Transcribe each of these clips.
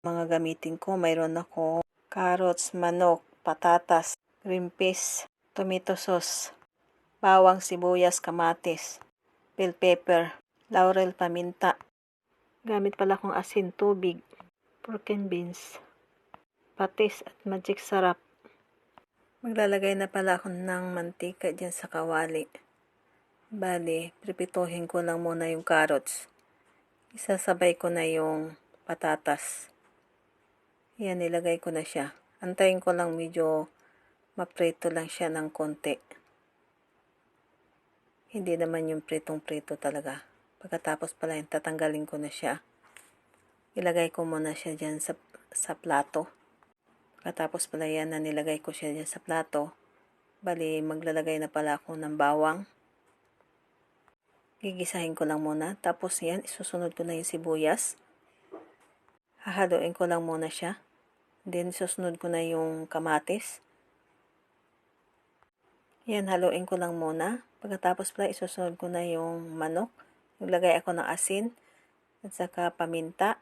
Mga gamitin ko, mayroon ako carrots, manok, patatas, green peas, tomato sauce, bawang, sibuyas, kamatis, bell pepper, laurel, paminta. Gamit pala akong asin, tubig, pork and beans, patis at magic sarap. Maglalagay na pala ako ng mantika dyan sa kawali. Bali, pripituhin ko lang muna yung carrots. Isasabay ko na yung patatas. Yan, nilagay ko na siya. Antayin ko lang medyo maprito lang siya ng konti. Hindi naman yung pritong-prito talaga. Pagkatapos pala yung tatanggalin ko na siya. Ilagay ko muna siya dyan sa plato. Pagkatapos pala yan na nilagay ko siya dyan sa plato. Bali, maglalagay na pala ako ng bawang. Gigisahin ko lang muna. Tapos yan, isusunod ko na yung sibuyas. Hahaluin ko lang muna siya. Then, susunod ko na yung kamatis. Yan, haluin ko lang muna. Pagkatapos pala, isusunod ko na yung manok. Naglagay ako ng asin at saka paminta.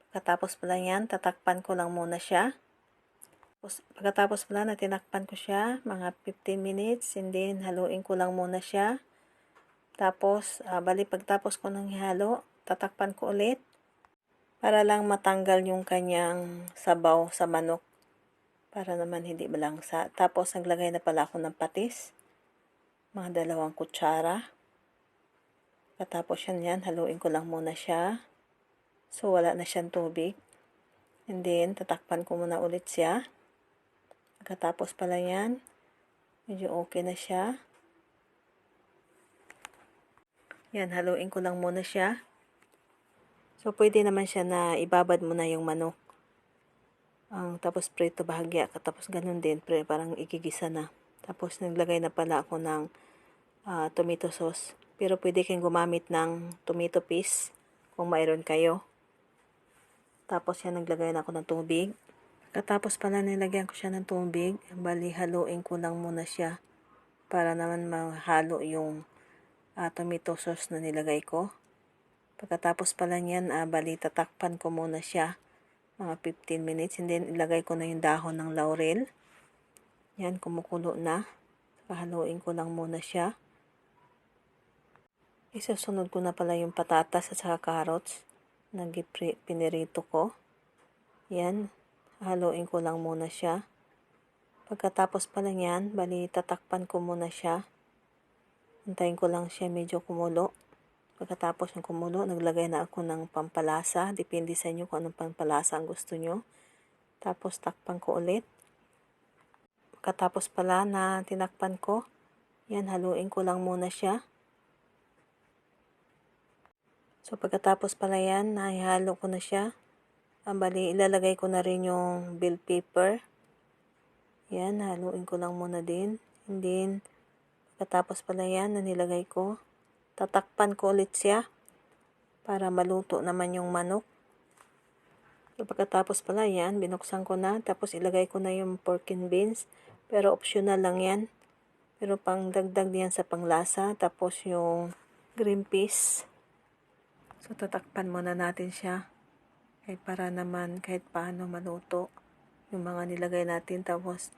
Pagkatapos pala yan, tatakpan ko lang muna siya. Pagkatapos pala, natinakpan ko siya, mga 15 minutes. And then, haluin ko lang muna siya. Tapos, pagtapos ko ng ihalo, tatakpan ko ulit. Para lang matanggal yung kanyang sabaw sa manok. Para naman hindi malangsa. Tapos, naglagay na pala ako ng patis. Mga 2 kutsara. Katapos yan, haluin ko lang muna siya. So, wala na siyang tubig. And then, tatakpan ko muna ulit siya. Katapos pala yan, medyo okay na siya. Yan, haluin ko lang muna siya. So, pwede naman siya na ibabad mo na yung manok. Tapos prito bahagya. Tapos ganun din, parang igigisa na. Tapos naglagay na pala ako ng tomato sauce. Pero pwede kayong gumamit ng tomato paste kung mayroon kayo. Tapos yan, naglagay na ako ng tubig. Katapos pala nilagyan ko siya ng tubig. Bali, haluin ko lang muna siya. Para naman mahalo yung tomato sauce na nilagay ko. Pagkatapos pala niyan, bali tatakpan ko muna siya mga 15 minutes and then ilagay ko na yung dahon ng laurel. Yan, kumukulo na. Haluin ko lang muna siya. Isasunod ko na pala yung patatas at saka carrots na pinirito ko. Yan, haluin ko lang muna siya. Pagkatapos pala niyan, bali tatakpan ko muna siya. Antayin ko lang siya medyo kumulo. Pagkatapos ng kumulo, naglagay na ako ng pampalasa. Depende sa inyo kung anong pampalasa ang gusto nyo. Tapos takpan ko ulit. Pagkatapos pala na tinakpan ko, yan, haluin ko lang muna siya. So pagkatapos pala yan, nahihalo ko na siya. Bali, ilalagay ko na rin yung bell pepper. Yan, haluin ko lang muna din. And then, pagkatapos pala yan, na nilagay ko, tatakpan ko ulit siya para maluto naman yung manok. So, pagkatapos pala yan, binuksan ko na. Tapos ilagay ko na yung pork and beans. Pero optional lang yan. Pero pang dagdag yan sa panglasa. Tapos yung green peas. So tatakpan muna natin siya. Para naman kahit paano maluto yung mga nilagay natin. Tapos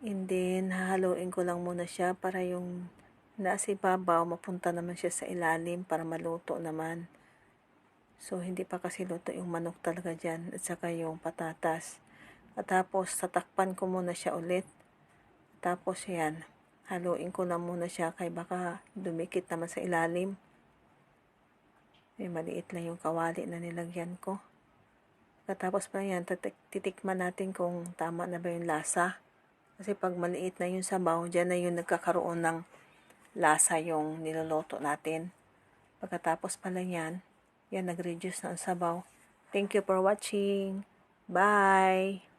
and then hahaluin ko lang muna siya para yung nasa ibabaw, mapunta naman siya sa ilalim para maluto naman. So, hindi pa kasi luto yung manok talaga dyan at saka yung patatas. At tapos, tatakpan ko muna siya ulit. Tapos, yan. Haluin ko lang muna siya kay baka dumikit naman sa ilalim. Maliit lang yung kawali na nilagyan ko. Tapos pa yan, titikman natin kung tama na ba yung lasa. Kasi pag maliit na yung sabaw, dyan na yung nagkakaroon ng lasa yung niluluto natin. Pagkatapos pala yan, nag-reduce na ang sabaw. Thank you for watching. Bye!